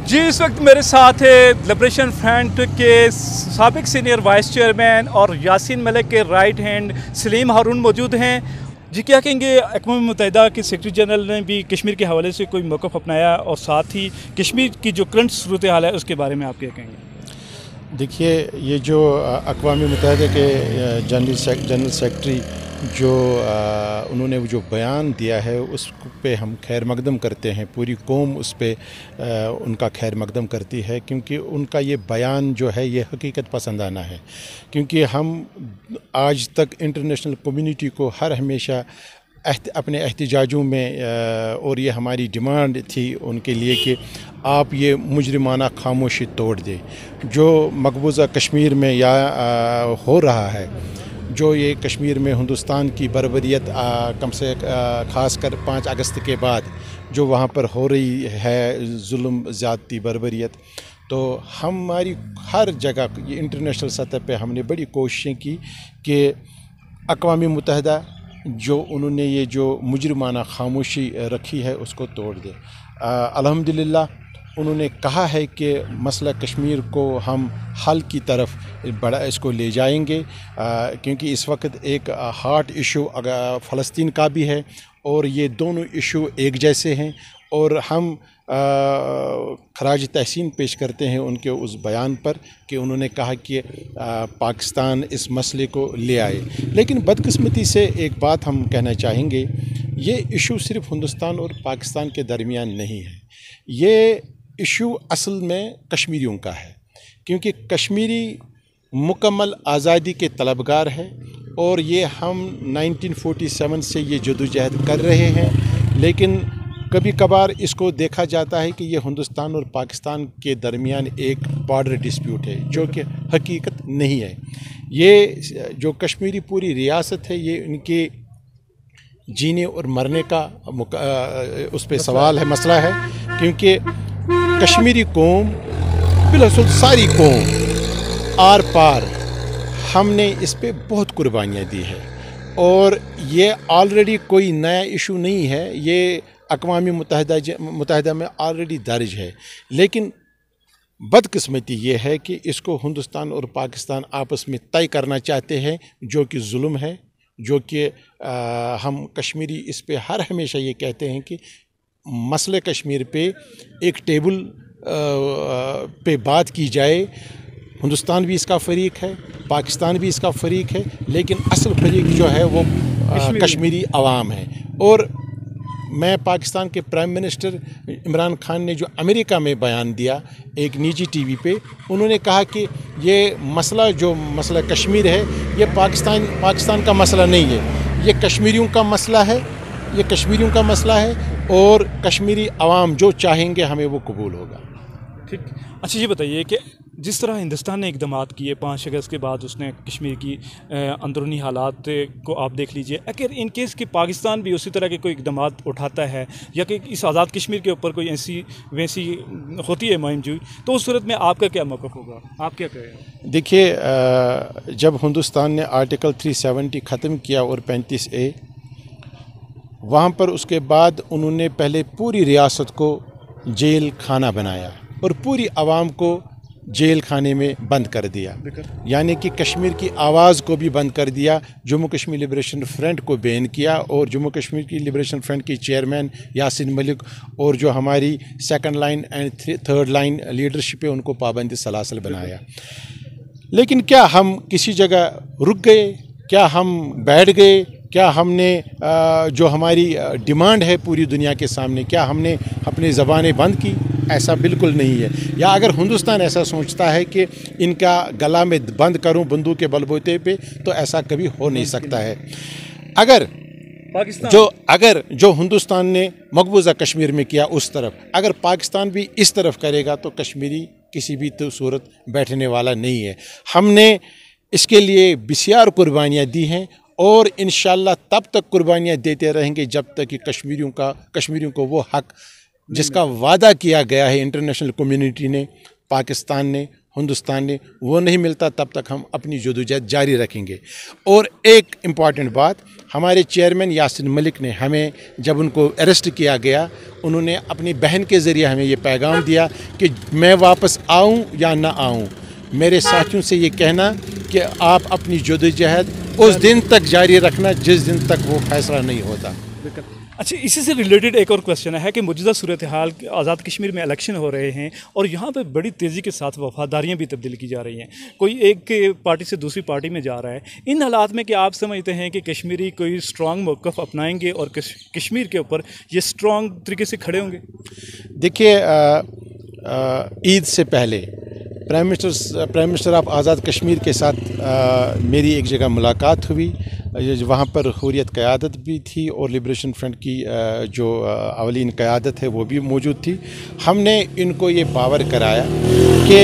जी इस वक्त मेरे साथ है लिबरेशन फ्रंट के साबिक सीनियर वाइस चेयरमैन और यासीन मलिक के राइट हैंड सलीम हारून मौजूद हैं। जी क्या कहेंगे, अक़वाम मुत्तहिदा के सेक्रेटरी जनरल ने भी कश्मीर के हवाले से कोई मौक़िफ़ अपनाया और साथ ही कश्मीर की जो करंट सूरत हाल है उसके बारे में आप क्या कहेंगे? देखिए, ये जो अक़वाम मुत्तहिदा के जनरल सेक्रेटरी जो उन्होंने जो बयान दिया है उस पे हम खैर मकदम करते हैं। पूरी कौम उस पे उनका खैर मकदम करती है, क्योंकि उनका ये बयान जो है ये हकीकत पसंदाना है। क्योंकि हम आज तक इंटरनेशनल कम्युनिटी को हर हमेशा अपने एहतजाजों में और ये हमारी डिमांड थी उनके लिए कि आप ये मुजरिमाना खामोशी तोड़ दें जो मकबूजा कश्मीर में या हो रहा है। जो ये कश्मीर में हिंदुस्तान की बर्बरियत कम से ख़ास कर 5 अगस्त के बाद जो वहाँ पर हो रही है जुल्म ज़्यादती बर्बरियत, तो हमारी हर जगह ये इंटरनेशनल सतह पे हमने बड़ी कोशिशें की कि अक़वाम मुत्तहिदा जो उन्होंने ये जो मुजरिमाना खामोशी रखी है उसको तोड़ दे। अल्हम्दुलिल्लाह उन्होंने कहा है कि मसला कश्मीर को हम हल की तरफ इसको ले जाएंगे, क्योंकि इस वक्त एक हार्ट इशू फ़लस्तीन का भी है और ये दोनों इशू एक जैसे हैं। और हम खराज तहसीन पेश करते हैं उनके उस बयान पर कि उन्होंने कहा कि पाकिस्तान इस मसले को ले आए। लेकिन बदकिस्मती से एक बात हम कहना चाहेंगे, ये इशू सिर्फ़ हिंदुस्तान और पाकिस्तान के दरमियान नहीं है। ये इशू असल में कश्मीरियों का है, क्योंकि कश्मीरी मुकम्मल आज़ादी के तलबगार है और ये हम 1947 से ये जदोजहद कर रहे हैं। लेकिन कभी कभार इसको देखा जाता है कि ये हिंदुस्तान और पाकिस्तान के दरमियान एक बॉर्डर डिस्प्यूट है, जो कि हकीकत नहीं है। ये जो कश्मीरी पूरी रियासत है ये इनके जीने और मरने का उस पर सवाल है, मसला है। क्योंकि कश्मीरी कौम बिल्कुल सारी कौम आर पार हमने इस पे बहुत कुर्बानियाँ दी है और ये ऑलरेडी कोई नया इशू नहीं है, ये अक़वाम मुत्तहिदा में ऑलरेडी दर्ज है। लेकिन बदकिस्मती ये है कि इसको हिंदुस्तान और पाकिस्तान आपस में तय करना चाहते हैं, जो कि जुल्म है। जो कि हम कश्मीरी इस पे हर हमेशा ये कहते हैं कि मसले कश्मीर पे एक टेबल पे बात की जाए। हिंदुस्तान भी इसका फ़रीक है, पाकिस्तान भी इसका फ़रीक है, लेकिन असल फ़रीक जो है वो कश्मीरी अवाम है। और मैं पाकिस्तान के प्राइम मिनिस्टर इमरान खान ने जो अमेरिका में बयान दिया एक निजी टीवी पे, उन्होंने कहा कि ये मसला कश्मीर है, ये पाकिस्तान का मसला नहीं है, ये कश्मीरियों का मसला है, ये कश्मीरियों का मसला है और कश्मीरी अवाम जो चाहेंगे हमें वो कबूल होगा। ठीक। अच्छा ये बताइए कि जिस तरह हिंदुस्तान ने इक़दाम किए 5 अगस्त के बाद, उसने कश्मीर की अंदरूनी हालात को आप देख लीजिए। अगर इन केस कि पाकिस्तान भी उसी तरह के कोई इक़दाम उठाता है या कि इस आज़ाद कश्मीर के ऊपर कोई ऐसी वैसी होती है मुहिम, तो उस सूरत में आपका क्या मौक़िफ़ होगा, आप क्या कहेंगे? देखिए, जब हिंदुस्तान ने आर्टिकल 370 ख़त्म किया और 35A, वहाँ पर उसके बाद उन्होंने पहले पूरी रियासत को जेल खाना बनाया और पूरी आवाम को जेल खाने में बंद कर दिया। यानी कि कश्मीर की आवाज़ को भी बंद कर दिया। जम्मू कश्मीर लिबरेशन फ्रंट को बैन किया और जम्मू कश्मीर की लिबरेशन फ्रंट की चेयरमैन यासीन मलिक और जो हमारी 2nd line and 3rd line leadership है उनको पाबंदी सलासल बनाया। लेकिन क्या हम किसी जगह रुक गए? क्या हम बैठ गए? क्या हमने जो हमारी डिमांड है पूरी दुनिया के सामने, क्या हमने अपनी ज़बानें बंद की? ऐसा बिल्कुल नहीं है। या अगर हिंदुस्तान ऐसा सोचता है कि इनका गला में बंद करूं बंदूक के बलबूते पे, तो ऐसा कभी हो नहीं सकता है। अगर जो हिंदुस्तान ने मकबूजा कश्मीर में किया उस तरफ, अगर पाकिस्तान भी इस तरफ करेगा तो कश्मीरी किसी भी तो सूरत बैठने वाला नहीं है। हमने इसके लिए बिस्यार कुर्बानियाँ दी हैं और इंशाअल्लाह तब तक कुर्बानियाँ देते रहेंगे जब तक कि कश्मीरियों को वो हक जिसका वादा किया गया है इंटरनेशनल कम्युनिटी ने, पाकिस्तान ने, हिंदुस्तान ने वो नहीं मिलता, तब तक हम अपनी जदोजहद जारी रखेंगे। और एक इम्पॉर्टेंट बात, हमारे चेयरमैन यासिन मलिक ने हमें, जब उनको अरेस्ट किया गया, उन्होंने अपनी बहन के ज़रिए हमें ये पैगाम दिया कि मैं वापस आऊँ या ना आऊँ, मेरे साथियों से ये कहना कि आप अपनी जदोजहद उस दिन तक जारी रखना जिस दिन तक वो फैसला नहीं होता। अच्छा, इसी से रिलेटेड एक और क्वेश्चन है कि मौजूदा सूरत हाल, आज़ाद कश्मीर में इलेक्शन हो रहे हैं और यहाँ पे बड़ी तेज़ी के साथ वफादारियाँ भी तब्दील की जा रही हैं, कोई एक पार्टी से दूसरी पार्टी में जा रहा है। इन हालात में क्या आप समझते हैं कि कश्मीरी कोई स्ट्रॉन्ग मौक़िफ़ अपनाएंगे और कश्मीर के ऊपर ये स्ट्रॉन्ग तरीके से खड़े होंगे? देखिए, ईद से पहले prime minister of Azad Kashmir के साथ मेरी एक जगह मुलाकात हुई, वहाँ पर हुर्रियत क़यादत भी थी और लिबरेशन फ्रंट की जो अवलीन क़यादत है वो भी मौजूद थी। हमने इनको ये पावर कराया कि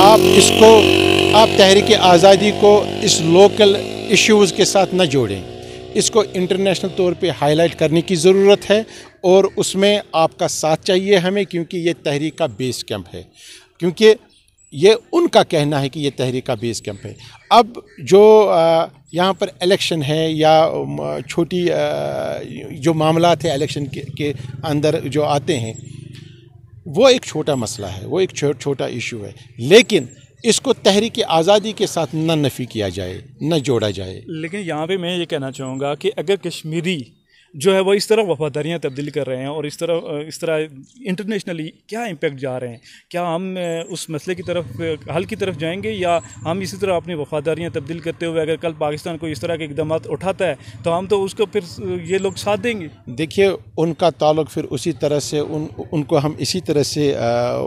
आप तहरीक आज़ादी को इस लोकल इश्यूज़ के साथ न जोड़ें, इसको इंटरनेशनल तौर पे हाईलाइट करने की ज़रूरत है और उसमें आपका साथ चाहिए हमें, क्योंकि ये तहरीक का बेस कैंप है, क्योंकि ये उनका कहना है कि ये तहरीक का बेस कैंप है। अब जो यहाँ पर इलेक्शन है या छोटी जो मामलात है इलेक्शन के अंदर जो आते हैं, वो एक छोटा मसला है, वो एक छोटा इशू है, लेकिन इसको तहरीक आज़ादी के साथ न नफ़ी किया जाए, न जोड़ा जाए। लेकिन यहाँ पे मैं ये कहना चाहूँगा कि अगर कश्मीरी जो है वो इस तरह वफादारियाँ तब्दील कर रहे हैं और इस तरह इंटरनेशनली क्या इम्पैक्ट जा रहे हैं, क्या हम उस मसले की तरफ, हल की तरफ जाएंगे, या हम इसी तरह अपनी वफादारियाँ तब्दील करते हुए अगर कल पाकिस्तान को इस तरह के इक़दाम उठाता है तो हम तो उसको फिर ये लोग साथ देंगे? देखिए, उनका ताल्लुक़ फिर उसी तरह से उनको हम इसी तरह से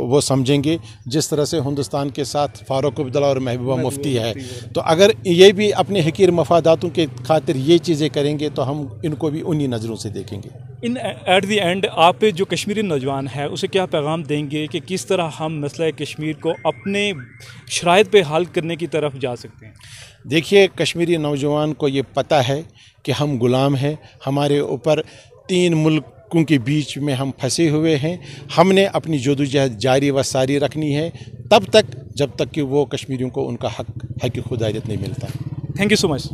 वो समझेंगे जिस तरह से हिंदुस्तान के साथ फ़ारूक अब्दुल्ला और महबूबा मुफ्ती है। तो अगर ये भी अपने हकीर मफादातों के खातिर ये चीज़ें करेंगे तो हम इनको भी उन्हीं नज़रों से देखेंगे। एट द एंड आप जो कश्मीरी नौजवान है उसे क्या पैगाम देंगे कि किस तरह हम मसला कश्मीर को अपने शराइत पे हल करने की तरफ जा सकते हैं? देखिए, कश्मीरी नौजवान को ये पता है कि हम ग़ुलाम हैं, हमारे ऊपर 3 मुल्कों के बीच में हम फंसे हुए हैं, हमने अपनी जदोजहद जारी व सारी रखनी है तब तक जब तक कि वो कश्मीरियों को उनका हक खुदायत नहीं मिलता। Thank you so much.